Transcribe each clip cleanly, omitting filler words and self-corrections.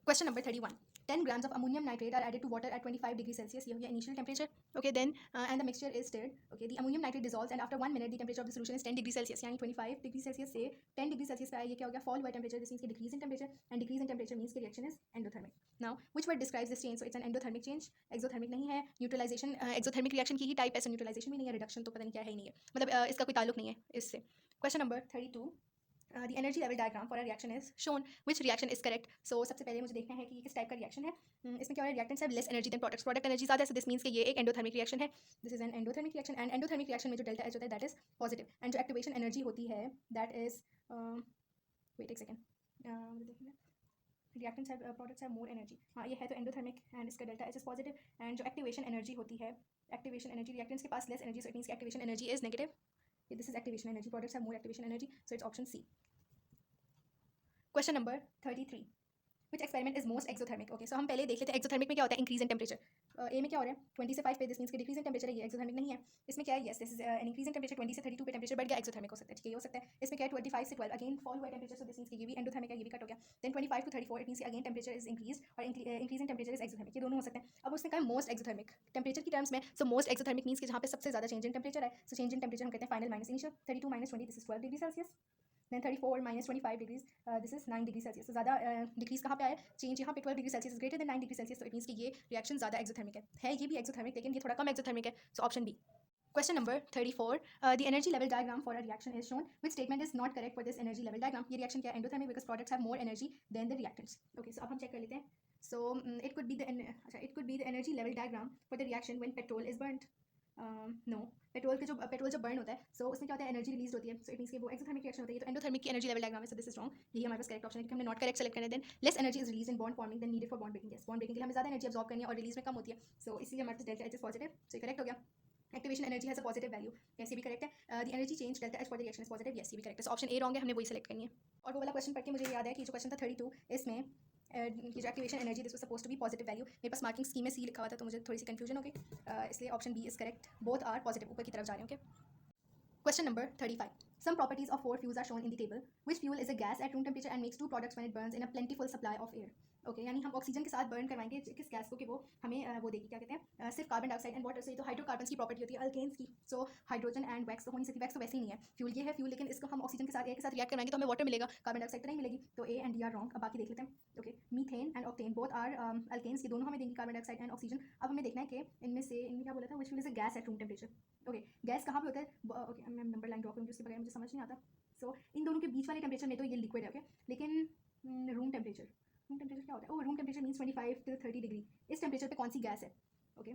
Question number 31. 10 grams of ammonium nitrate are added to water at 25 degrees Celsius. ये हो गया initial temperature. Okay, then and the mixture is stirred. Okay, the ammonium nitrate dissolves and after 1 minute the temperature of the solution is 10 degrees Celsius. यानी 25 degrees Celsius से 10 degrees Celsius पे आया, ये क्या हो गया? Fall हुआ temperature. This means कि decrease in temperature, and decrease in temperature means कि reaction is endothermic. Now, which word describes this change? So it's an endothermic change. Exothermic नहीं है. Neutralization exothermic reaction की ही type है. So neutralization भी नहीं है. Reduction तो पता नहीं क्या है ही नहीं है. मतलब इसका कोई ताल्लुक नहीं है इससे. Question number 32. The energy level diagram for a reaction is shown. Which reaction is correct? So सबसे पहले मुझे देखना है कि ये किस टाइप का रिएक्शन है. इसमें क्या हो रहा है? Reactants have less energy than products. Product energy ज़्यादा है, so this means कि ये एक endothermic reaction है. This is an endothermic reaction, and endothermic reaction में जो delta H होता है that is positive, and जो activation energy होती है that is wait एक second. मुझे देखना है. Reactants have products have more energy. हाँ ये है तो endothermic and इसका delta H is positive, and जो activation energy होती है, activation energy reactants के पास less energy, so it means कि activation energy is negative. This is activation energy. Products have more activation energy, so it's option C. Question number 33. Which experiment is most exothermic? Okay, so हम पहले देख लेते हैं exothermic में क्या होता है. Increase in temperature. A में क्या हो रहा है? 20 से 5 पे. This means कि decrease in temperature है, ये exothermic नहीं है. इसमें क्या है? Yes, this is an increase in temperature. 20 से 32 पे temperature बढ़ गया, exothermic हो सकता है. ठीक है, ये हो सकता है. इसमें क्या है? 25 से 12 again fall हुआ temperature, so this means कि ये भी endothermic है, ये भी कट हो गया. Then 25 to 34 it means again temperature is increased, और increase in temperature is exothermic. ये दोनों हो सकते हैं. अब उसने कहा most exothermic temperature की terms में. So most exothermic means कि जहाँ पे सबसे ज़्यादा change in temperature है. So change in temperature हम कहते हैं final minus initial. 32 minus 20 this is 12 degrees Celsius. Then 34 minus 25 degrees, this is 9 degrees Celsius. So ज़्यादा डिक्रीज कहाँ पे आया? चेंज यहाँ पे 12 degree Celsius is greater than 9 degree Celsius, तो इट मीन्स कि ये रिएक्शन ज़्यादा एक्सोथर्मिक है ये भी एक्सोथर्मिक, लेकिन ये थोड़ा कम एक्सोथर्मिक है. So option B. Question number 34. The energy level diagram for a reaction is shown. Which statement is not correct for this energy level diagram? ये reaction क्या है? Endothermic, because products have more energy than the reactants. Okay, so अब हम check कर लेते हैं. So it could be the energy level diagram for the reaction when petrol is burnt. No, petrol जब burn होता है, सो उसमें क्या होता है? एनर्जी रिलीज होती है, सो इट मीन्स कि वो एक्सोथर्मिक रिएक्शन होती है. तो एंडोथर्मिक की एनर्जी लेवल डायग्राम है, सो दिस इज रॉन्ग. यही हमारे पास करेक्ट ऑप्शन है कि हमने नॉट करेक्ट सेलेक्ट करना है. Then less energy is release in bond forming then needed for bond breaking. Yes, bond breaking के लिए हमें ज़्यादा एनर्जी अब्सॉर्ब करनी है और रिलीज में कम होती है, सो इसलिए हमारे पास delta H is positive, so correct हो गया. Activation energy has a positive value, yes ये भी करेक्ट है. The energy change delta H for the reaction is positive, yes ये भी करेक्ट है. सो ऑप्शन ए रॉन्ग है, हमने वही सेलेक्ट करनी है. और वो वाला क्वेश्चन पढ़ के मुझे याद है कि जो क्वेश्चन था 32, इसमें ये जो activation energy this was suppose to be positive value. मेरे पास मार्किंग स्कीम में सी लिखा हुआ था, तो मुझे थोड़ी सी कंफ्यूजन हो गई, इसलिए option B is correct. Both are positive, ऊपर की तरफ जा रहे हैं. Okay. Question number 35. Some properties of 4 fuels are shown in the table. Which fuel is a gas at room temperature and makes 2 products when it burns in a plentiful supply of air? Okay, यानी हम oxygen के साथ burn करवाएंगे किस gas को कि वो हमें वो देगी, क्या कहते हैं, सिर्फ कार्बन डाइऑक्साइड एंड वाटर से. तो हाइड्रोकार्बन की प्रॉपर्टी होती है अल्केन्स की. सो हाइड्रोजन एंड वैक्स तो हो नहीं सकती, वैक्स तो वैसे ही नहीं है. फ्यूल ये है फ्यूल, लेकिन इसको हम ऑक्सीजन के साथ एयर के साथ रिएक्ट करवाएंगे तो हमें वाटर मिलेगा, कार्बन डाइऑक्साइड तो नहीं मिलेगी. तो A and D are wrong. अब बाकी देख लेते हैं. Okay, methane and octane both are alkanes, ये दोनों हमें देंगी कार्बन डाइऑक्साइड एंड ऑक्सीजन. अब हमें देखना है कि इनमें क्या बोला था, which fuel is a gas at room temperature. Okay, gas कहाँ पे होता है? ओके, मैं नंबर लाइन ड्रॉ करूँगी, उसके बगैर मुझे समझ नहीं आता. सो इन दोनों के बीच वाले टेम्परेचर में तो ये लिक्विड है. ओके, लेकिन रूम टेम्परेचर क्या होता है? Room temperature means 25 to 30 degree. इस टेम्परेचर पे कौन सी गैस है? ओके,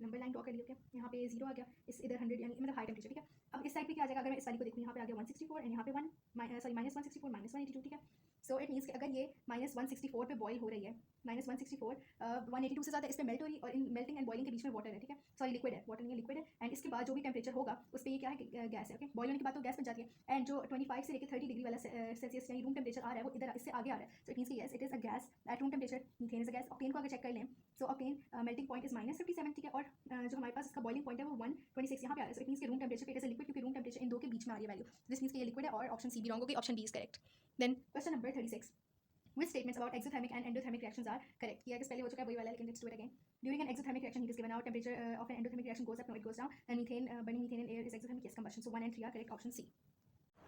नंबर लाइन ड्रॉ कर लिया. ओके, यहाँ पे 0 आ गया, इस इधर 100 यानी मतलब हाई टेम्परेचर. ठीक है, अब इस साइड पे क्या आ जाएगा? अगर मैं इस वाली को देखूँ, यहाँ पे आ गया 164 एंड यहाँ पे माइनस 164 माइनस 182. ठीक है, सो इट मीन्स कि अगर ये माइनस 164 पे बॉयल हो रही है, माइनस 164 182 से ज़्यादा इस पर मेल्ट हो रही, और इन मेल्टिंग एंड बॉइलिंग के बीच में वाटर है. ठीक है, सॉरी लिक्विड है, वाटर नहीं है, लिक्विड है. एंड इसके बाद जो भी टेम्परेचर होगा उस पर ये क्या है? गैस है. ओके, बॉयल होने के बाद तो गैस बन जाती है. एंड जो 25 से लेकर 30 डिग्री वाला सेल्सियस यानी रूम टेम्परेचर आ रहा है, वो इधर इससे आगे आ रहा है. सो इट मीन्स कि yes it is a gas at room temperature. Methane is a gas. Octane को अगर चेक कर लें, so octane melting point is minus 57. ठीक है, और जो हमारे पास इसका बॉइलिंग पॉइंट है वो 126 यहाँ पे आ रहा है. सो इट मीन्स कि रूम टेम्परेचर पे इट इज लिक्विड, क्योंकि रूम टेम्परेचर इन दो के बीच में आ रही है वैल्यू. दिस मीन्स कि ये लिक्विड है, और ऑप्शन सी भी रॉन्ग होगी, option D is correct. Then question number 36. Which statements about exothermic and endothermic reactions are correct? किया पहले हो चुका है वही वाला, लेकिन let's do it again. During an exothermic reaction, heat is given out. Temperature of an endothermic reaction goes up. No, it goes down. And burning methane in air is exothermic. Yes, combustion. So 1 and 3 are correct. Option C.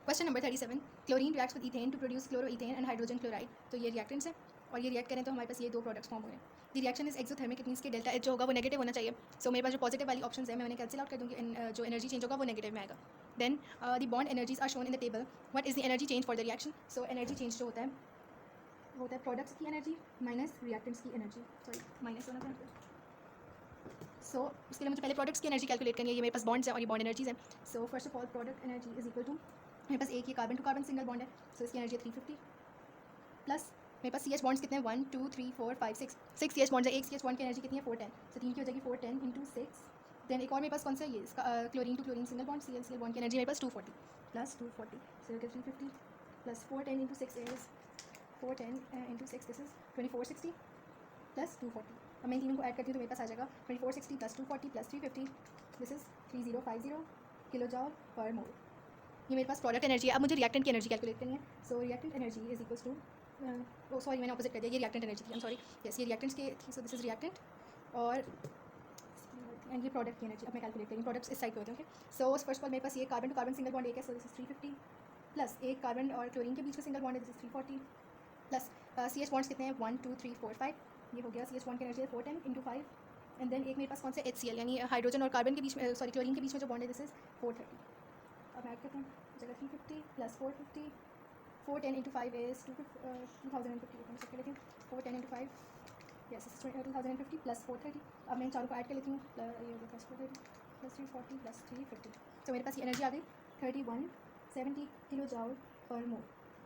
Question number 37. Chlorine reacts with ethane to produce chloroethane and hydrogen chloride. तो ये reactants है, और ये react करें तो हमारे पास ये दो प्रोडक्ट्स फॉर्म हो रहे हैं. The reaction is exothermic, it means कि डेल्टा एच जो होगा वो नेगेटिव होना चाहिए. सो मेरे पास जो पॉजिटिव वाली ऑप्शन है मैं उन्हें कैंसिल आउट कर दूँगी. जो एनर्जी चेंज होगा वो नेगेटिव में आएगा. Then the bond energies are shown in the table. What is the energy change for the reaction? So energy change जो होता है वो होता है प्रोडक्ट्स की एनर्जी माइनस रिएक्टेंट्स की एनर्जी. सॉरी, माइनस होना चाहिए. सो उसके लिए मुझे पहले प्रोडक्ट्स की एनर्जी कैलकुलेट करनी है. ये मेरे पास बॉन्ड्स हैं और ये बॉन्ड एनर्जीज हैं. So first of all product energy is equal to, मेरे पास एक ही carbon to carbon single bond है, सो इसकी एनर्जी 350 प्लस मेरे पास सी एच बॉन्ड्स कितने हैं? 1 2 3 4 5 6 सी एच बॉन्ड्स है. एक सी एच बॉन्ड की एनर्जी कितनी है? 410. सो 3 की हो जाएगी 410 इंटू 6. देन एक और मेरे पास कौन सा है? ये इसका chlorine to chlorine single bond C bond की एनर्जी मेरे पास 240 plus 240. So 350 plus 410 into 6 is 410 into 6, this is 2460 plus 240. अब मैं तीनों को ऐड करती हूँ तो मेरे पास आ जाएगा 2460 plus 240 plus 350, this is 3050 kilo joule per mole. ये मेरे पास प्रोडक्ट एनर्जी है. अब मुझे रिएक्टेंट की एनर्जी कैलकुलेट करनी है. So reactant energy is equals to oh sorry मैंने ऑपोजिट कर दिया, ये रिएक्टेंट एनर्जी थी, आई एम सॉरी, यस ये रिएक्टेंट्स के थी, सो दिस इज रिएक्टेंट और एंड ये प्रोडक्ट की एनर्जी अब मैं कैलकुलेट करूँगी, प्रोडक्ट्स इस साइड पे होते हैं। Okay so first of all मेरे पास ये carbon to carbon single bond एक है, सो दिस इज 350 प्लस एक कार्बन और क्लोरीन के बीच में सिंगल बॉन्ड है, this is 340 plus C H bonds कितने हैं 1 2 3 4 5, ये हो गया सी एच बॉन्ड की एनर्जी है 410 इंटू 5 एंड देन एक मेरे पास कौन से HCl यानी हाइड्रोजन और कार्बन के बीच में सॉरी क्लोरीन के बीच में जो बॉन्ड है दिस इज 430। अब मैं ऐड करता हूँ जगह 350 प्लस 450 410 इंटू 5 इज 2050, मैं चेक कर लेती हूँ 410 इंटू 5 यस 2050 प्लस 430। अब मैं इन चारों को ऐड कर लेती हूँ, ये होगा प्लस 430 प्लस 340 प्लस 350, तो मेरे पास ये एनर्जी आ गई 3170 किलो जॉल पर मोल।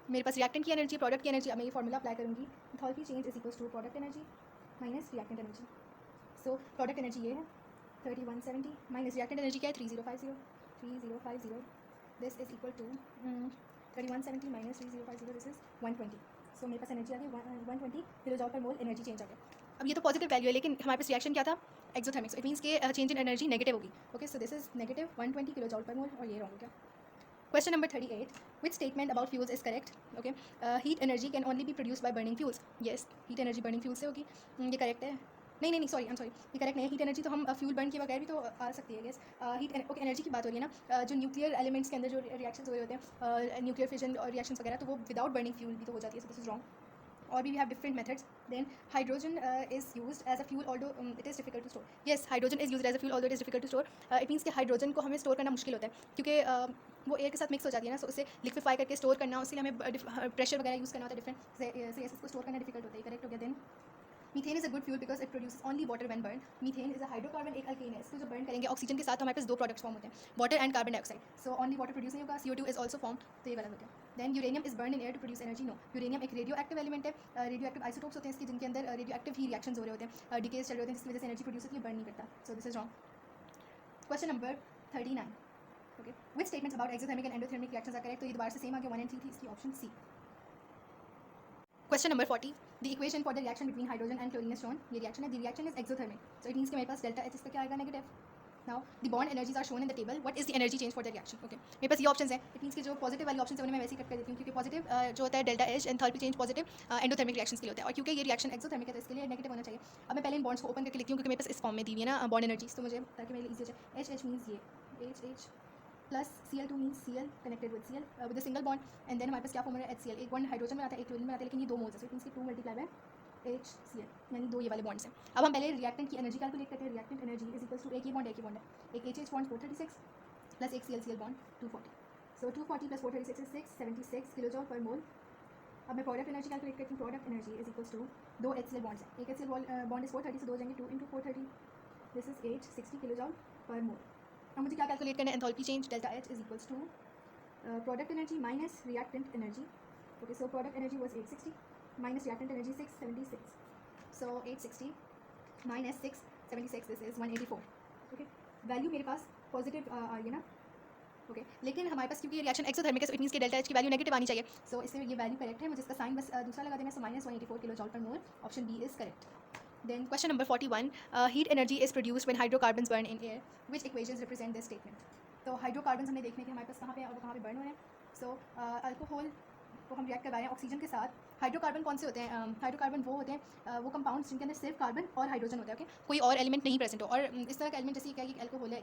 मेरे पास रिएक्टेंट की एनर्जी, प्रोडक्ट की एनर्जी, अब मैं ये फॉर्मूला अप्लाई करूँगी, enthalpy change is equals to product energy minus reactant energy. So product energy ये है 3170 माइनस रिएक्टेंट एनर्जी क्या है 3050 this is equal to 3170 minus 3050 this is 120। So मेरे पास एनर्जी आ गई 120 किलो जॉल पर मोल एनर्जी चेंज आ गया। अब ये तो पॉजिटिव वैल्यू है, लेकिन हमारे पास रिएक्शन क्या था एक्सोथर्मिक, सो इट मीन्स के चेंज इन एनर्जी नेगेटिव होगी। Okay so this is negative 120 kilo joule per मोल और ये रॉन्ग हो गया। Question number 38. Which statement about fuels is correct? Okay. Heat energy can only be produced by burning fuels. Yes. Heat energy burning fuel से होगी, ये correct है। नहीं sorry I am sorry, ये करेक्ट नहीं है। हीट एनर्जी तो हम फ्यूल बर्न के बगैर भी तो आ सकती है। गेस हीट ओके एनर्जी की बात हो रही है ना, जो न्यूक्लियर एलिमेंट्स के अंदर जो रिएक्शंस हो रहे होते हैं न्यूक्लियर फिजन और रिएक्शंस वगैरह, तो वो विदाउट बर्निंग फ्यूल भी तो हो जाती है, सो दिस इज रॉन्ग। और भी we have different methods. Then hydrogen is used as a fuel although it is difficult to store. Yes hydrogen is used as a fuel although it is difficult to store. It means कि hydrogen को हमें store करना मुश्किल होता है, क्योंकि वो air के साथ मिक्स हो जाती है ना, सो उसे लिक्विफाई करके स्टोर करना, उसके लिए हमें प्रेशर वगैरह यूज़ करना होता है डिफरेंट, से इसको स्टोर करना डिफिकल्ट होता है। करेक्ट हो गया। Then methane is a good fuel because it produce only water when burn. Methane is a hydrocarbon, एक अल्केन है, इसको जो बर्न करेंगे ऑक्सीजन के साथ तो हमारे पास दो प्रोडक्ट्स फॉर्म होते हैं, water and carbon dioxide. So only water produce नहीं होगा, CO2 इज ऑल्सो फॉर्म, तो ये गलत हो गया। Then uranium is burn in air to produce energy. No, uranium एक रेडियो एक्टिव एलिमेंट है, रेडियो एक्टिव आइसोटोप्स होते हैं इसके, जिनके अंदर रेडियो एक्टिव ही रिएक्शंस हो रहे होते हैं, डिकेज चल रहे होते हैं, जिसकी वजह से एनर्जी प्रोड्यूस होती है, बर्न नहीं करता, so this is wrong. Question number 39. Okay, which statements about exothermic and endothermic reactions are correct? तो ये दोबारा से सेम आ गया, 1 and 3 थी, इसकी option C. Question number 40. The equation for the reaction between hydrogen and chlorine is shown. ये reaction है, the reaction is exothermic, so it means कि मेरे पास delta H इसका क्या आएगा negative. Now the bond energies are shown in the table. What is the energy change for the reaction? Okay, मेरे पास ये options है, it means कि जो positive वाली options है उन्हें मैं वैसे ही कट कर देती हूँ, क्योंकि positive जो होता है delta H enthalpy change positive endothermic reactions के लिए होता है, और क्योंकि ये reaction exothermic है तो इसके लिए negative होना चाहिए। अब मैं पहले इन bonds को open करके लिखती हूँ, क्योंकि मेरे पास इस form में दी हुई है ना bond energies, तो मुझे ताकि मेरे लिए easy हो जाए। H means ये H plus Cl2 means Cl connected with Cl with a single bond, and then हमारे पास क्या फॉर्मूला है HCl, एक बॉन्ड हाइड्रोजन में आता है एक क्लोरीन में आता है, लेकिन ये दो मोल्स है, so it means कि 2 मल्टीप्लाई बाय HCl, यानी दो ये वाले बॉन्ड्स हैं। अब हम पहले रिएक्टेंट की एनर्जी कैलकुलेट करते हैं। Reactant energy is equals to एक ही बॉन्ड है, एक HH बॉन्ड 436 प्लस एक Cl bond 240, so 240 plus 436 is 676 kilo joule per mole. अब मैं प्रोडक्ट एनर्जी कैलकुलेट करती हूँ। Product energy is equals to दो HCl बॉन्ड्स हैं, एक HCl बॉन्ड इज 430, से दो जाएंगे 2 × 430, this is 860 kilo joule per mole. अब मुझे क्या कैलकुलेट करना है? Enthalpy change delta H is equals to product energy minus reactant energy. Okay, so product energy was 860 minus reactant energy 676, so 860 minus 676 this is 184। Okay, value मेरे पास positive आ रही है ना। ओके, लेकिन हमारे पास क्योंकि ये रिएक्शन एक्सोथर्मिक है, सो इट मींस कि डेल्टा H की वैल्यू नेगेटिव आनी चाहिए, सो इससे ये वैल्यू करेक्ट है। मुझे इसका साइन बस दूसरा लगा देना, so minus 184 kilo joule per mole, option B is correct. Then question number 41. Heat energy is produced when hydrocarbons burn in air. Which equations represent this statement? तो हाइड्रोकार्बन्स हमने देखने के हमारे पास कहाँ पे और कहाँ पे बर्न हो रहे हैं। सो अल्कोहल को हम रिएक्ट करवा रहे हैं ऑक्सीजन के साथ। हाइड्रोकार्बन कौन से होते हैं? हाइड्रोकार्बन वो होते हैं वो कंपाउंड्स जिनके अंदर सिर्फ कार्बन और हाइड्रोजन होता है। ओके, कोई और एलिमेंट नहीं प्रेजेंट हो, और इस तरह का एलिमेंट जैसे क्या है, एल्कोहल है,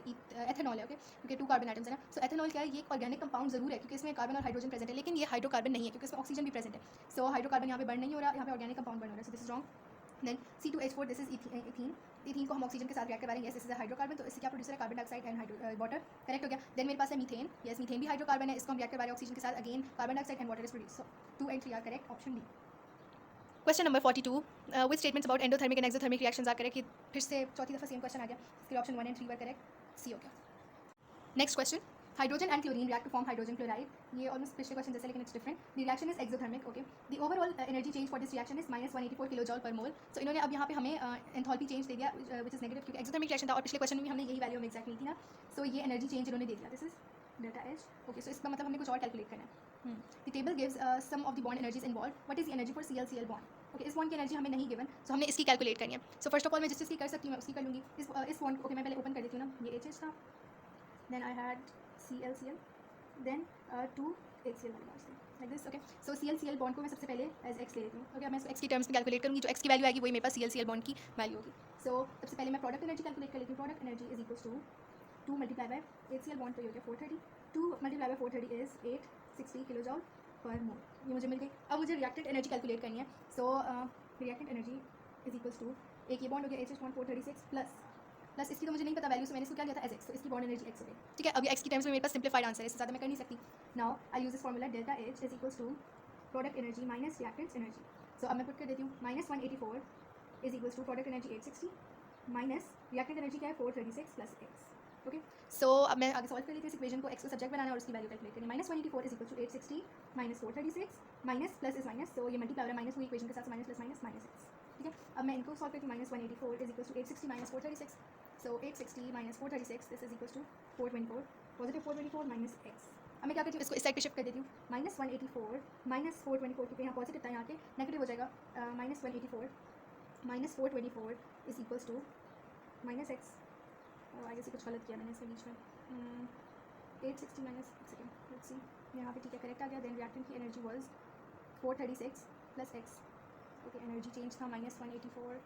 एथेनॉल है। ओके, क्योंकि 2 कार्बन आइटम्स है ना, सो एथेनॉल क्या है, ये एक ऑर्गेनिक कंपाउंड जरूर है, क्योंकि इसमें कार्बन और हाइड्रोजन प्रेजेंट है, लेकिन ये हाइड्रोकार्बन नहीं है, क्योंकि इसमें ऑक्सीजन भी प्रेजेंट है। सो हाइड्रोकार्बन यहाँ पे बर्न नहीं हो रहा, यहाँ पे ऑर्गेनिक कंपाउंड बर्न हो रहा है, so this is wrong. Then C2H4 this is ethene. Ethene को हम ऑक्सीजन के साथ रिएक्ट करवा रहे हैं, दिस इज हाइड्रोकार्बन, तो इससे क्या प्रोड्यूसर है? Carbon dioxide and water, correct हो गया। देन मेरे पास है मीथेन, यस मीथेन भी हाइड्रोकार्बन है, इसको हम रिएक्ट करवा रहे हैं ऑक्सीजन के साथ, again carbon dioxide and water is produce, so 2 and 3 are correct, option D. Question number 42. Which statements about endothermic and exothermic reactions are correct? फिर से चौथी दफा सेम क्वेश्चन आ गया, इसके option 1 and 3 were correct, C हो गया। Next question, hydrogen and chlorine react to form hydrogen chloride. ये ऑलमोस्ट पिछले क्वेश्चन जैसे, लेकिन it's different. The reaction is exothermic. Okay, the overall energy change for this reaction is minus 184 kilo joule per मोल। सो इन्होंने अब यहाँ पे हमें enthalpy change दे दिया विच इज नेगेटिव, क्योंकि एक्सोथर्मिक रिएक्शन था और पिछले क्वेश्चन में भी हमने यही वैल्यू हमें एक्जैक्ट नहीं थी ना, सो ये एनर्जी चेंज इन्होंने दे दिया, this is delta H। Okay, so इसका मतलब हमने कुछ और कैलकुलेट करना है। The table gives some of the bond energies involve, what is the energy for Cl bond. Okay, इस बॉन्ड की एनर्जी हमें नहीं गिवन, सो हमने इसकी कैलकुलेट करनी है। सो फर्स्ट ऑफ ऑल मैं जिस चीज़ की कर सकती हूँ मैं उसकी कर लूँगी। इस बॉन्ड ओके मैं पहले ओपन कर देती हूँ ना, ये HH था, then I had Cl, then 2 HCl वाले bonds like this. Okay, so CL bond को मैं सबसे पहले एज एक्स ले लेती हूँ. ओके, अब मैं इसको एक्स की टर्म्स में कैलकुलेट करूँगी. जो एक्स की वैल्यू आएगी वही मेरे पास CL बॉन्ड की वैल्यू होगी. सो सबसे पहले मैं प्रोडक्ट एनर्जी कैलकुलेट कर लेती हूँ. Product energy is equals to 2 multiply by HCl bond, तो ये हो गया 430. 2 multiply by 430 is 860 kilo joule per mole. ये मुझे मिल गई. अब मुझे रिएक्टेंट एनर्जी कैलकुलेट करनी है. So reactant energy is equals to, एक ये बॉन्ड हो गया HH बॉन्ड 436 प्लस इसकी तो मुझे नहीं पता वैल्यू, से मैंने इसको क्या लिया था एज एक्स, तो इसकी बॉन्ड एनर्जी एक्स हो गई. ठीक है, अभी एक्स की टर्म्स में मेरे पास सिंप्लीफाइड आंसर है, इससे ज़्यादा मैं कर नहीं सकती. Now I use this formula delta H is equals to product energy minus reactants energy. So अब मैं पुट कर देती हूँ. Minus 184 is equals to product energy 860 minus reactant energy क्या है 436 प्लस एक्स. ओके, सो अब मैं आगे सॉल्व कर लेती हूँ. इस इक्वेशन को एक्स को सब्जेक्ट बनाना है और उसकी वैल्यू कैलकुलेट करनी है. Minus 184 is equal to 860 minus 436 minus plus is minus, so ये मल्टीप्लाई हो रहा है माइनस हुई इक्वेशन के साथ, minus plus minus minus x. ठीक है, अब मैं इनको सॉल्व करती हूँ. Minus 184 is equal to 860 minus 436, so 860 minus 436 this is equal to 424, positive 424 minus x. अब मैं क्या करती हूँ, इसको इस साइड पे शिफ्ट कर देती हूँ. माइनस 184 माइनस 424, क्योंकि यहाँ पॉजिटिव था, यहाँ पे नेगेटिव हो जाएगा. Minus 184 minus 424 is equals to minus x. आगे से कुछ गलत किया मैंने इसके बीच में. 860 माइनस, सेकेंड लेट्स सी, यहाँ पे ठीक है करेक्ट आ गया. देन रिएक्टेंट की energy was 436 plus X. Okay, energy change था minus 184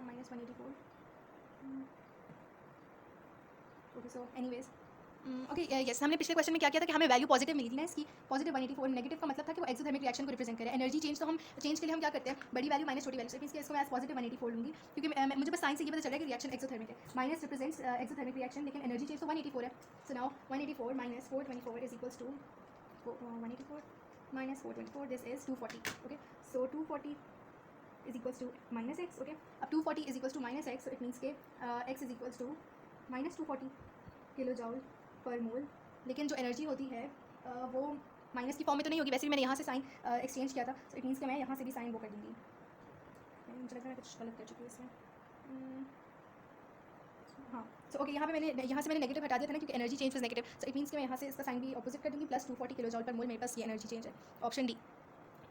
minus 184. Okay, so anyways okay yes, हमने पिछले क्वेश्चन में क्या किया था कि हमें वैल्यू पॉजिटिव मिली थी ना इसकी. पॉजिटिव 184, नेगेटिव का मतलब था कि वो एक्सोथर्मिक रिएक्शन को रिप्रेजेंट करे. एनर्जी चेंज तो हम चेंज के लिए हम क्या करते हैं, बड़ी वैल्यू माइनस छोटी वैल्यू से. इसके इसको मैं पॉजिटिव 184 लूँगी, क्योंकि मुझे बस साइंस से ये पता चल रहा है कि रिएक्शन एक्सोथर्मिक है. माइनस रिप्रेजेंट्स एक्सोथर्मिक रिएक्शन, लेकिन एनर्जी चेंज तो 184 है. So now 184 minus 424 is equals to 184 minus 424, this is 240. Okay, so 240 is equals to minus X. Okay, अब 240 is equals to minus X, so it means के X is equals to minus 240 kilo joule per mole. लेकिन जो energy होती है वो minus की form में तो नहीं होगी. वैसे भी मैंने यहाँ से साइन एक्सचेंज किया था, सो इट मीन्स कि मैं यहाँ से भी साइन वो कर दूँगी. मुझे लग रहा है कुछ गलत कर चुकी हूँ इसमें. हाँ, सो ओके, यहाँ से मैंने नेगेटिव हटा दिया था ना, क्योंकि energy change was negative. So it means कि मैं यहाँ से इसका साइन भी ऑपोजिट कर दूँगी. Plus 240 kilo joule per mole मेरे पास ये एनर्जी चेंज है. Option D.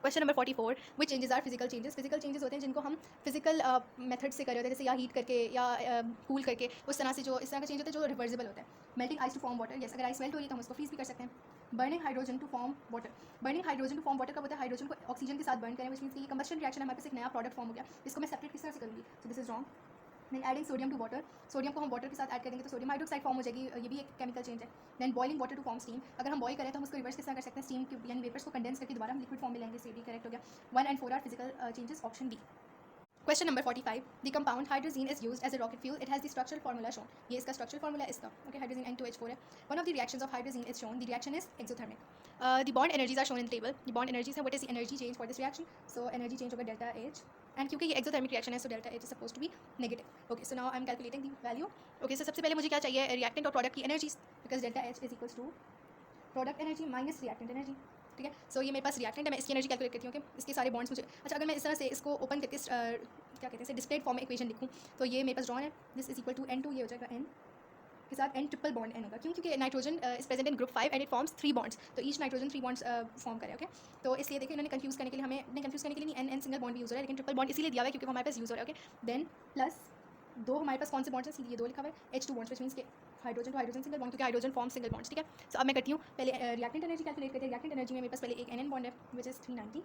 Question number 44, which changes are physical changes. Physical changes होते हैं जिनको हम फिजिकल मेथड से कर रहे होते हैं, जैसे या हीट करके या कूल करके. उस तरह से जो इस तरह का चेंज होता है जो रिवर्सिबल होता है. Melting ice to form water, yes, अगर आइस मेल्ट हो रही है तो हम उसको फ्रीज भी कर सकते हैं. Burning hydrogen to form water. Burning hydrogen to form water कब होता है, हाइड्रोजन को ऑक्सीजन के साथ बर्न करें, विच मीन्स कि ये कंबस्शन रिएक्शन हमारे पास एक नया प्रोडक्ट फॉर्म हो गया. इसको मैं सेपरेट किस तरह से करूँगी, so this is wrong. Then adding sodium to water. Sodium को हम वाटर के साथ ऐड करेंगे तो सोडियम हाइड्रोक्साइड फॉर्म हो जाएगी, ये भी एक केमिकल चेंज है. Then boiling water to form steam. अगर हम बॉयल करें तो हम उसको रिवर्स किस तरह कर सकते हैं, स्टीम की यानी वेपर्स को कंडेंस करके दोबारा हम लिक्विड फॉर्म में लेंगे. ये भी करेक्ट हो गया. 1 and 4 are physical changes, option B. Question number 45. The compound hydrazine is used as a rocket fuel. It has the structural formula shown. ये इसका structural formula है इसका. Okay, hydrazine N2H4 है. One of the reactions of hydrazine is shown. The reaction is exothermic. The bond energies are shown in the table. The bond energies है. What is the energy change for this reaction? So energy change होगा delta H. And क्योंकि ये exothermic reaction है, so delta H is supposed to be negative. Okay, so now I'm calculating the value. Okay, so सबसे पहले मुझे क्या चाहिए, reactant और product की energies, because delta H is equals to product energy minus reactant energy. ठीक है, सो ये मेरे पास रिएक्टेंट है. मैं इसकी एनर्जी कैलकुलेट करती हूँ. ओके, इसके सारे बॉन्ड्स मुझे. अच्छा, अगर मैं इस तरह से इसको ओपन करके क्या कहते हैं डिस्प्लेड फॉर्म में इक्वेशन लिखूँ, तो ये मेरे पास ड्रॉन है. This is equal to N2, ये हो जाएगा N के साथ N ट्रिपल बॉन्ड N होगा. क्यों, क्योंकि nitrogen is present in group 5 and it forms 3 bonds. तो ईच नाइट्रोजन 3 बॉन्ड्स फॉर्म करे. ओके, तो इसलिए देखिए इन्होंने कंफ्यूज करने के लिए हमें नहीं, कंफ्यूज करने के लिए नहीं, N सिंगल बॉन्ड भी यूज हो रहा है, लेकिन ट्रिपल बॉन्ड इसीलिए दिया हुआ है क्योंकि हमारे पास यूज हो रहा है. ओके, देन प्लस 2 हमारे पास कौन से बॉन्ड्स हैं, सीधे ये 2 लिखा हुआ है, H2 बॉन्ड्स, विच मीन्स के hydrogen to hydrogen single bond, क्योंकि हाइड्रोजन फॉर्म सिंगल बॉन्ड्स. ठीक है, सो अब मैं करती हूँ पहले रिएक्टेंट एनर्जी कैलकुलेट करते हैं. रिएक्टेंट एनर्जी में मेरे पास पहले एक NN बॉन्ड है विच इज़ 390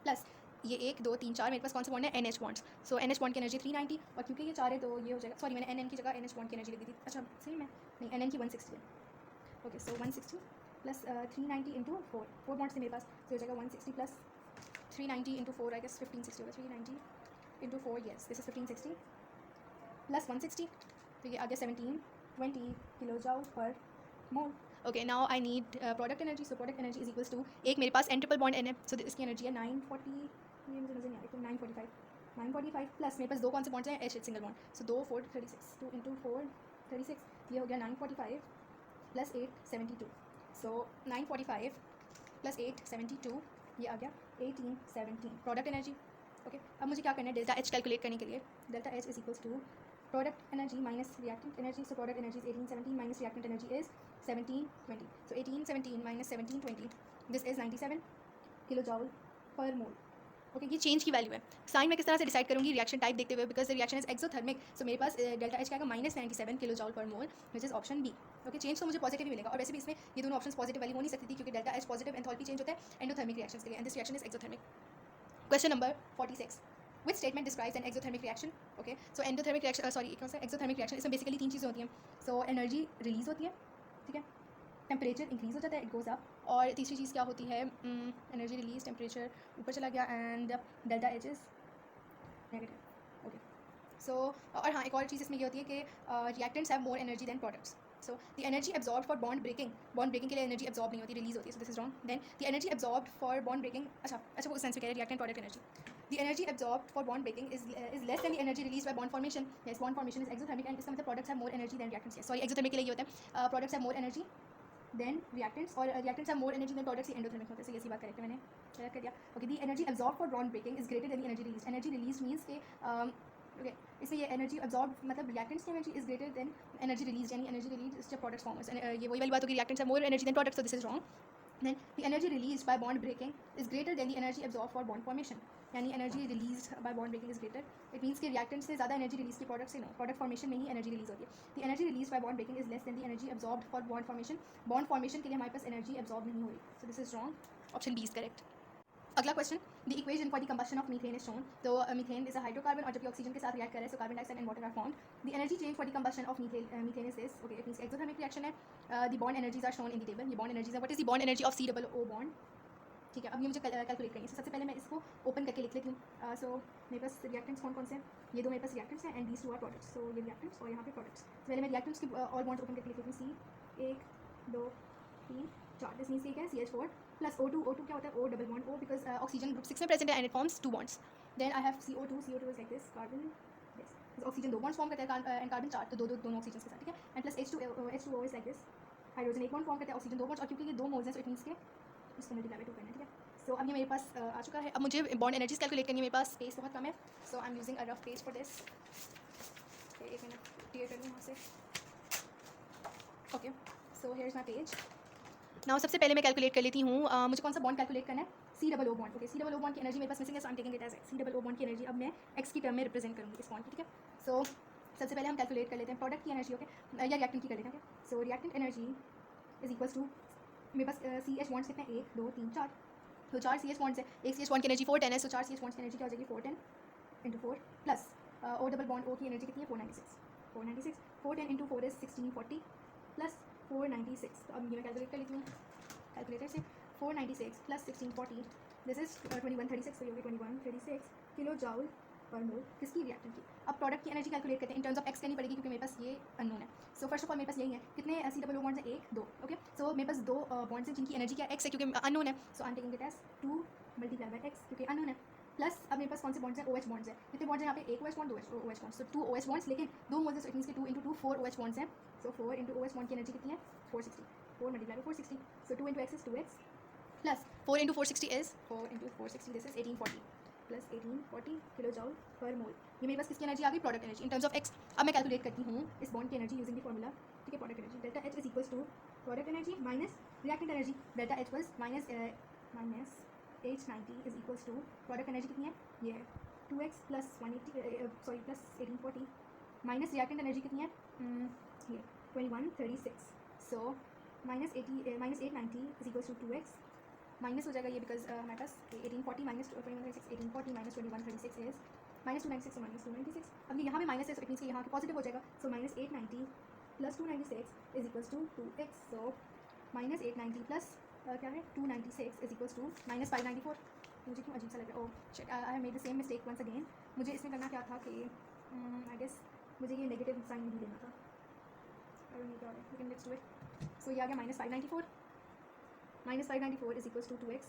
प्लस ये 1 2 3 4 मेरे पास कौन से बॉन्ड है, NH बॉन्ड्स. सो NH बॉन्ड की एनर्जी 390, और क्योंकि ये 4 है तो ये हो जाएगा, सॉरी मैंने NN की जगह NH बॉन्ड की एनर्जी लिख दी थी. अच्छा सही में नहीं, NN की 160 है. ओके, सो 160 प्लस 390 इंटू 4 बॉन्ड्स थे मेरे पास, तो हो जाएगा 160 प्लस 390 इंटू 4, आई गेस 1560 होगा. 390 into 4, yes this is 1560 plus 160, तो ये आ गया 1720 kilo joule per mole. Okay, now I need product energy. So product energy is equals to, एक मेरे पास N ट्रिपल बॉन्ड N है, सो इसकी एनर्जी है 940, ये मुझे नजर नहीं आ रही, तो 945 प्लस मेरे पास 2 कौन से बॉन्ड्स हैं, H सिंगल बॉन्ड. सो 2 4 36, 2 इंटू 4 36, ये हो गया 945 प्लस 872. सो 945 प्लस 872, ये आ गया 1817 प्रोडक्ट एनर्जी. ओके, अब मुझे क्या करना है, डेल्टा H कैलकुलेट करने के लिए. Delta H is equals to product energy minus reactant energy. So product energy is 1817 minus reactant energy is 1720. So 1817 minus 1720, this is 97 kilo joule per mole. Okay ये change की value है. Sign मैं किस तरह से डिसाइड करूँगी reaction type देखते हुए, बिकॉज रिएक्शन इज एक्सोथर्मिक. सो मेरे पास डेल्टा एच क्या आएगा -97 kilo joule per mole, which is option B. Okay change तो मुझे पॉजिटिव ही मिलेगा, और वैसे भी इसमें ये दोनों ऑप्शन पॉजिटिव वाली हो नहीं सकती थी, क्योंकि delta H positive enthalpy change होता है एंडोथर्मिक रिएक्शंस के लिए, and this reaction is exothermic. Question number 46. Which statement describes an exothermic reaction? Okay, so endothermic reaction, exothermic reaction, इसमें बेसिकली 3 चीज़ें होती हैं. So एनर्जी रिलीज होती है, ठीक है, टेम्परेचर इंक्रीज़ हो जाता है, इट गोज़ अप, और तीसरी चीज़ क्या होती है, एनर्जी रिलीज, टेम्परेचर ऊपर चला गया, and delta H is negative. Okay so और हाँ एक और चीज़ इसमें ये होती है कि reactants have more energy than products. So the energy absorb for bond breaking के लिए एनर्जी एब्जॉर्ब नहीं होती, रिलीज होती है. So this is wrong. Then the energy absorb for bond breaking, अच्छा वो सेंस में कह रहे हैं reactant product energy. The energy absorbed for bond breaking is less than the energy released by bond formation. Yes, bond formation is exothermic, and इसका मतलब products have more energy than reactants. Yes, sorry, exothermic के लिए ये होता है products have more energy than reactants, और reactants have more energy than products, ये endothermic होता है. So ये सी बात करेक्ट है, मैंने करेक्ट कर दिया. Okay, the energy absorbed for bond breaking is greater than the energy released. Energy released means के okay, इसमें ये एनर्जी absorbed मतलब reactants की energy is greater than energy release, यानी एनर्जी रिलीज इस जब प्रोडक्ट्स फॉर्म है, ये वही वाली बात होगी, reactants have more energy than products, so this is wrong. Then the energy released by bond breaking is greater than the energy absorbed for bond formation. यानी energy release by bond breaking is greater. It means कि reactant से ज़्यादा energy release की product से no, product formation में ही energy release होती है. The energy release by bond breaking is less than the energy absorbed for bond formation. Bond formation के लिए हमारे पास एनर्जी अब्जॉर्ब नहीं हो रही, so this is wrong. Option B is correct. अगला question, the equation for the combustion of methane is shown. तो methane is a hydrocarbon, और जबकि ऑक्सीजन के साथ रिएक्ट कर रहा है, so carbon dioxide and water are found. The energy change for the combustion of methane is this. Okay, it means exothermic reaction है. The bond energies are shown in the table. ये bond energies है. What is the bond energy of COO bond? ठीक है, अब ये मुझे calculate करनी है. सबसे पहले मैं इसको ओपन करके लिख लेती हूँ. सो मेरे पास रिएक्टेंट्स कौन कौन से हैं? ये दो मेरे पास रिएक्टेंट्स हैं, and these two are products. So ये रिएक्टेंट्स और यहाँ पे प्रोडक्ट्स. पहले मैं रिएक्टेंट्स की ऑल बॉन्ड्स ओपन करके लिख लेती हूँ. C 1 2 3 4. दिस मीन्स क्या है, CH4 प्लस O2 क्या होता है, O double bond O, because oxygen group 6 में प्रेजेंट है and it forms 2 bonds. Then I have CO2 is like this, carbon this, oxygen 2 bonds form करता है एंड कार्बन 4, तो दोनों ऑक्सीजन के साथ, ठीक है. And plus H2O is like this, hydrogen 1 bond form करता है, ऑक्सीजन 2 बॉन्ड्स, और क्योंकि ये 2 मोल्स हैं, सो इट मीन्स के इसको मल्टीप्लाई बाय 2 करना है, ठीक है. सो अब ये मेरे पास आ चुका है. अब मुझे बॉन्ड एनर्जीज कैलकुलेट करनी है. मेरे पास स्पेस बहुत कम है, so I am using a rough page for this. एक मिनट क्लियर कर लूँ यहाँ से. Okay, so here is my page. Now सबसे पहले मैं कैलकुलेट कर लेती हूँ. मुझे कौन सा बॉन्ड कैलकुलेट करना है? COO bond. Okay, COO bond की एनर्जी मेरे पास मिसिंग है, so I am taking it as COO bond की एनर्जी. अब मैं एक्स की टर्म में रिप्रेजेंट करूँगी इस बॉन्ड की, ठीक है. सो सबसे पहले हम कैलकुलेट कर लेते हैं प्रोडक्ट की एनर्जी. ओके, या रिएक्टेंट की कर लेते हैं. So reactant energy is equals to, मेरे पास CH बॉन्ड्स कितने हैं, 1 2 3 4, तो 4 CH बॉन्ड्स है. एक CH बॉन्ड की एनर्जी 410 है, सो 4 CH बॉन्ड्स की एनर्जी क्या हो जाएगी, 410 into 4 plus O double bond O की एनर्जी कितनी है, 496. 410 इंटू 4 इज 1640 प्लस 496. तो अब ये मैं कैलकुलेट कर लेती हूँ कैलकुलेटर से. 496 प्लस 1640, दिस इज 2136. तो ये होगी 2136 किलो जॉल पर मोल किसकी, रिएक्टेंट की. अब प्रोडक्ट की एनर्जी कैलकुलेट करते हैं. इन टर्म्स ऑफ एक्स करनी पड़ेगी, क्योंकि मेरे पास ये अननोन है. सो फर्स्ट ऑफ ऑल मेरे पास यही है, कितने COO बॉन्ड्स हैं, 1 2. ओके, सो मेरे पास 2 बॉन्ड्स हैं जिनकी एनर्जी क्या एक्स है, क्योंकि अननोन है. So I am taking it as 2 multiply by X, क्योंकि अननोन है. प्लस अब मेरे पास कौन से बॉन्ड्स हैं, OH बॉन्ड्स हैं. कितने बॉन्ड्स हैं यहाँ पे, 1 OH बॉन्ड, 2 OH बॉन्ड्स. सो 2 OH बॉन्ड्स, लेकिन 2 मोल्स है, सो इट मीन्स कि 2 इंटू 2 4 OH बॉन्ड्स हैं. सो 4 इंटू OH बॉन्ड की एनर्जी कितनी है, 460. 4 multiply by 460, so 2 into x is 2x plus 4 into 460 is 4 into 460, this is 1840 plus 1840 kilo joule per mole. ये मेरे पास किसकी एनर्जी आ गई, product energy in terms of x. अब मैं कैलकुलेट करती हूँ इस बॉन्ड की एनर्जी यूजिंग द फॉर्मूला, ठीक है. Product energy delta H is equals to product energy minus reactant energy. Delta H was minus H90 is equals to product energy कितनी है, ये है 2x plus 180 sorry plus 1840 minus reactant energy कितनी है, ये 2136. So minus 890 is equals to 2x minus हो जाएगा ये, बिकॉज हमारे पास 1840 minus 2136, 1840 minus 2136 is minus 296, minus 296. अब ये यहाँ पे माइनस है, सो इट मीन्स कि यहाँ पे पॉजिटिव हो जाएगा. So minus 890 plus 296 is equals to 2x. So minus 890 plus क्या है 296 इज इक्वल्स टू माइनस 594. मुझे क्यों अजीब सा लग रहा है, oh shit, I have made the same mistake once again. मुझे इसमें करना क्या था कि आई गेस मुझे ये नेगेटिव साइन नहीं देना था. आई डोंट नो क्या है, लेकिन लेट्स डू इट. सो ये आ गया minus 594. Minus 594 is equals to 2x.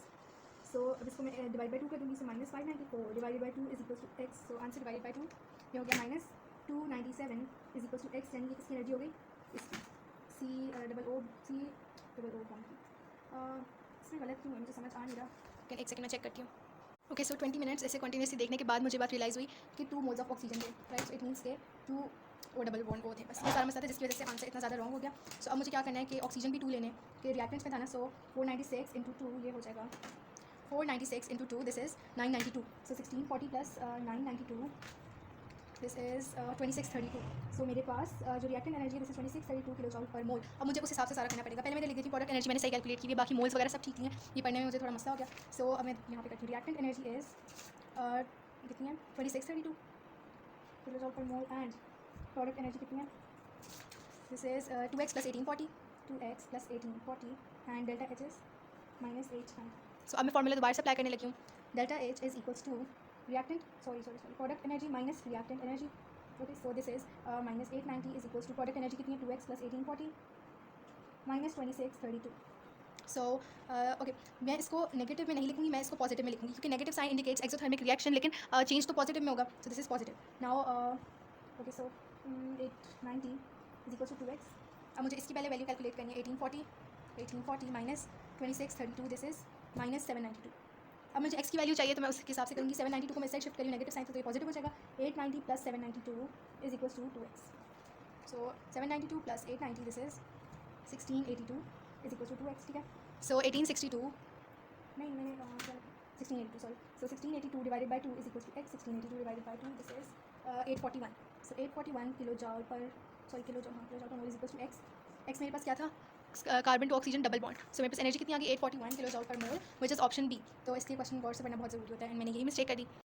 So अब इसको मैं डिवाइड बाई 2 कर दूँगी. So minus 594 divided by 2 is equals to x. So answer divided by 2 ये हो गया minus 297 is equals to x, यानी कि किसकी एनर्जी हो गई, इसकी C_O बॉन्ड की. इसमें गलत क्यों है, मुझे समझ आ नहीं रहा. लेकिन एक सेकंड में चेक करती हूँ. ओके, सो 20 मिनट्स ऐसे कंटिन्यूसली देखने के बाद मुझे बात रियलाइज़ हुई कि 2 मोल्स ऑफ ऑक्सीजन थे, राइट. सो इट मीन्स के 2 O डबल बॉन्ड O थे. बस ये सारा मसला था जिसकी वजह से आंसर इतना ज़्यादा रॉन्ग हो गया. सो अब मुझे क्या करना है कि ऑक्सीजन भी 2 लेने के रिएक्टेंट्स में था ना. सो 496 इंटू 2 ये हो जाएगा 496 into 2, this is 992. So 1640 plus 992, this is 2632. सो मेरे पास जो रिएक्टेंट एनर्जी है this is 2632 kilo joule per mole. अब मुझे उस हिसाब से सारा करना पड़ेगा. पहले मैंने लिख दी थी प्रोडक्ट एनर्जी, मैंने सही कैलकुलेट की, बाकी मोल्स वगैरह सब ठीक थी हैं. ये पढ़ने में मुझे थोड़ा मसला हो गया. सो अब मैं यहाँ पे करती हूँ. रिएक्टेंट एनर्जी इज़ कितनी है 2632 kilo joule per mole and product energy कितनी है this is 2x plus 1840 2x plus 1840 and delta H is -8. So अब मैं फॉर्मूला दोबारा से अप्लाई करने लगी हूँ. Delta H is equals to reactant sorry product energy minus reactant energy. Okay, so this is -890 is equals to product energy कितनी है 2x plus 1840 minus 2632. So okay, मैं इसको नेगेटिव में नहीं लिखूंगी, मैं इसको पॉजिटिव में लिखूंगी क्योंकि negative sign indicates exothermic reaction, लेकिन चेंज तो पॉजिटिव में होगा. So this is positive. Now okay, so 890 is equals to 2x. अब मुझे इसकी पहले वैल्यू कैलकुलेट करनी है. 1840 माइनस 2632 दिस इज -792. अब मुझे x की वैल्यू चाहिए तो मैं उसके हिसाब से करूँगी. 792 को मैं इस साइड शिफ्ट करूँ, नेगेटिव साइन तो ये पॉजिटिव हो जाएगा. 890 plus 792 is equals to 2x. So 792 plus 890 this is 1682 is equals to 2x. ठीक है. सो 1862 नहीं मैंने 1682 sorry. So 1682 divided by 2 is equals to x. 1682 divided by 2 this is 841. So 841 kilo joule per mole is equals to x मेरे पास क्या था carbon two oxygen double bond. So मेरे पास एनर्जी कितनी आ गई 841 kilo joule per mole which is option B. तो इसलिए क्वेश्चन गौर से पढ़ना बहुत ज़रूरी होता है एंड मैंने यही मिस्टेक कर दी.